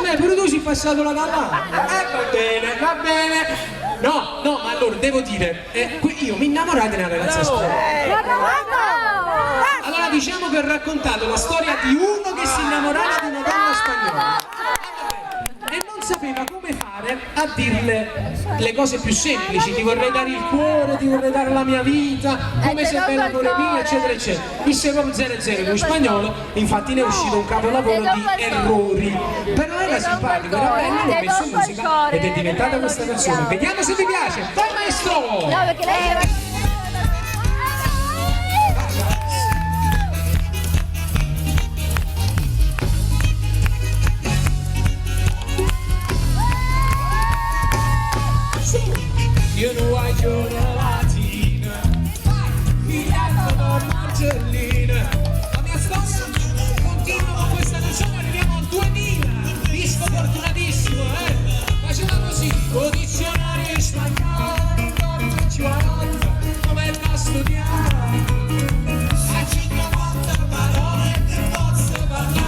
me pure tu sei passato la dall'anno. Va bene, va bene. No, no, ma allora devo dire, io mi innamorai di una ragazza spagnola. Allora diciamo che ho raccontato la storia di uno che si innamorava di una donna spagnola e non sapeva come fare a dirle le cose più semplici. Ti vorrei dare il cuore, ti vorrei dare la mia vita, come sei bella pure mia, eccetera eccetera. Disse proprio 0-0 in spagnolo, infatti ne è uscito un capolavoro di errori, però era simpatico, era bello, l'ho messo in musica ed è diventata questa canzone. Vediamo se vi piace. Vai maestro! No, perché lei era... Io non vuoi giorno latina, figliato da Marcellina. La mia storia continua con questa canzone, arriviamo al 2000, disco fortunatissimo, faceva così, con dizionario in spagnolo, non ci vuole, come la studiata, a 50 parole che posso parlare.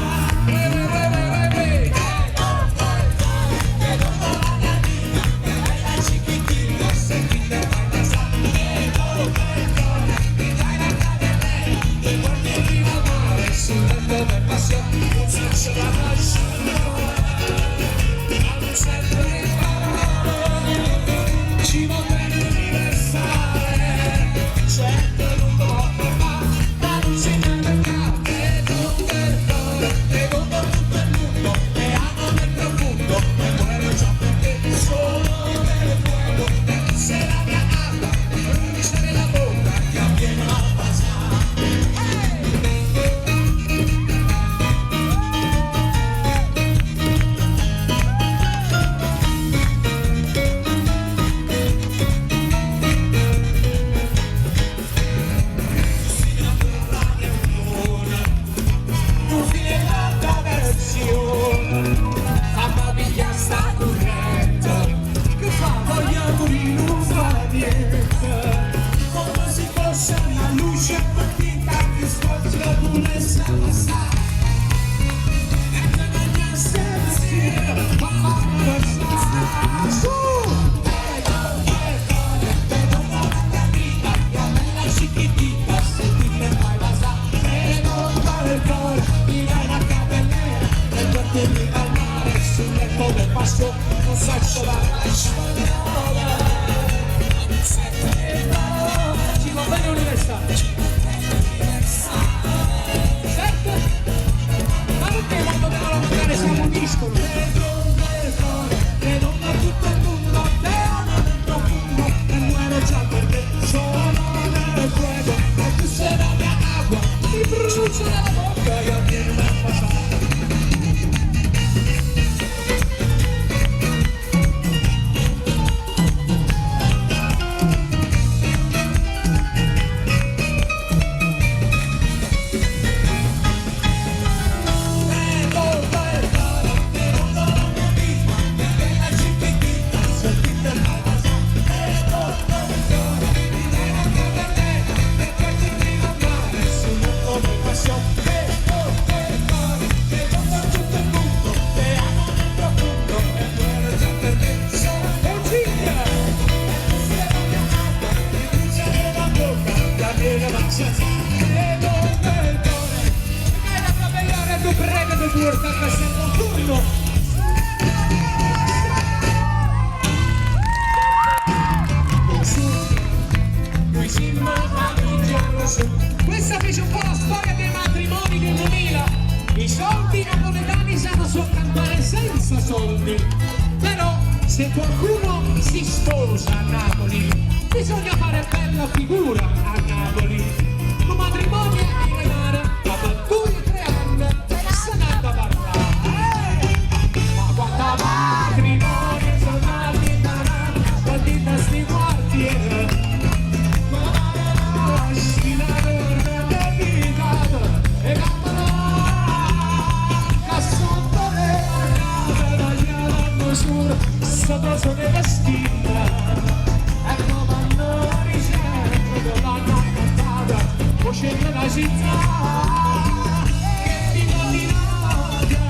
Ci va bene universale, certo non può fermare, ma non si mercato, e non perdono, e con tutto il mondo, e amo nel profondo, e muero già perché sono nel fuoco, e se la mia acqua, bruciare la bocca, che avviene a ci va bene universale. Certo, ma perché quando devono magari siamo un disco? Che non da tutto il mondo, te amo nel profondo, e muero già perché sono nel fuoco, e tu sei la mia acqua, mi brucia la bocca e avviene a passare. Questa fece un po' la storia dei matrimoni del 2000. I soldi napoletani sanno solo cantare senza soldi, però se qualcuno si sposa a Napoli bisogna fare bella figura a Napoli. Un matrimonio è di denaro, dopo 2 o 3 anni se ne da parlare. Ma quanta matrimonio sono nati da Napoli, quanti da sti quartieri. Sotto sono vestita e come hanno ricevuto l'hanno portata voce della città che mi nominata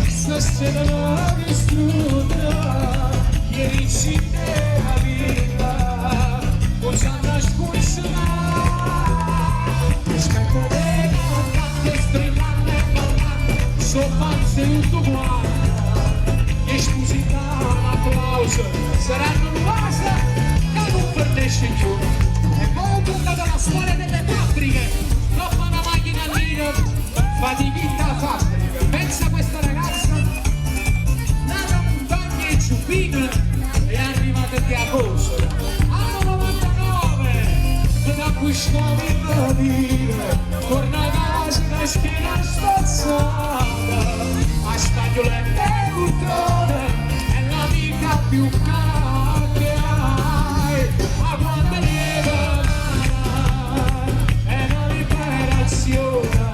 sto se la distrutta, ieri ci della vita, usando scusa. Aspetta dei cantanti, strillando e ballando, soppanze tutto quanto, e scusità, l'applauso, saranno cose che non fornisce più. E poi tornata la storia delle fabbriche, dopo una macchina lì, fatichita la fabbrica. Pensa a questa ragazza, nata montagna e ciubina, è arrivata di agosto. Anno 99, da acquistare il dire, torna a casa da schiena spazzata, a spagnolette e buttone, è l'amica più cara che hai, ma quando arriva è una liberazione.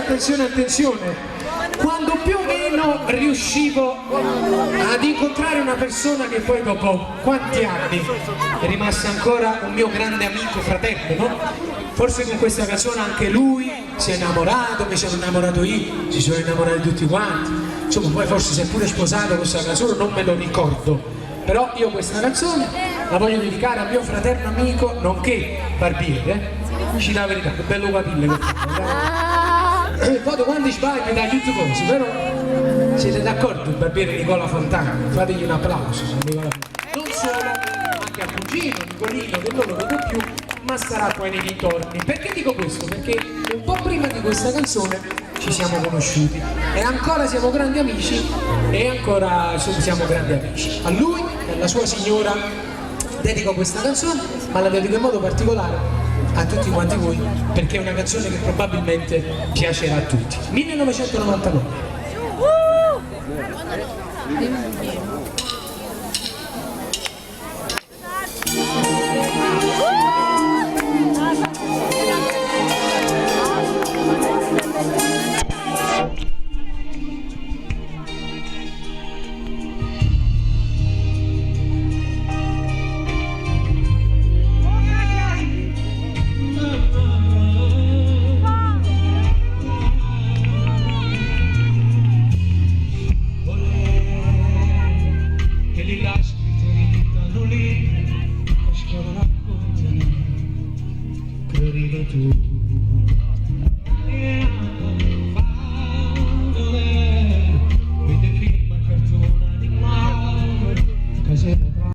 Attenzione, attenzione, quando più o meno riuscivo ad incontrare una persona che poi dopo quanti anni è rimasta ancora un mio grande amico fraterno, no? Forse con questa canzone anche lui si è innamorato, mi sono innamorato io, si sono innamorati tutti quanti, insomma poi forse si è pure sposato con questa canzone, non me lo ricordo, però io questa canzone la voglio dedicare al mio fraterno amico, nonché barbiere, dici la verità, che bello capille che fa. Poi quando sbagli da tutte cose, però siete d'accordo il barbiere Nicola Fontana? Fategli un applauso, non solo, anche al cugino Nicolino che non lo vedo più, ma starà poi nei dintorni. Perché dico questo? Perché un po' prima di questa canzone ci siamo conosciuti e ancora siamo grandi amici e ancora insomma, siamo grandi amici. A lui e alla sua signora dedico questa canzone, ma la dedico in modo particolare a tutti quanti voi perché è una canzone che probabilmente piacerà a tutti. 1999.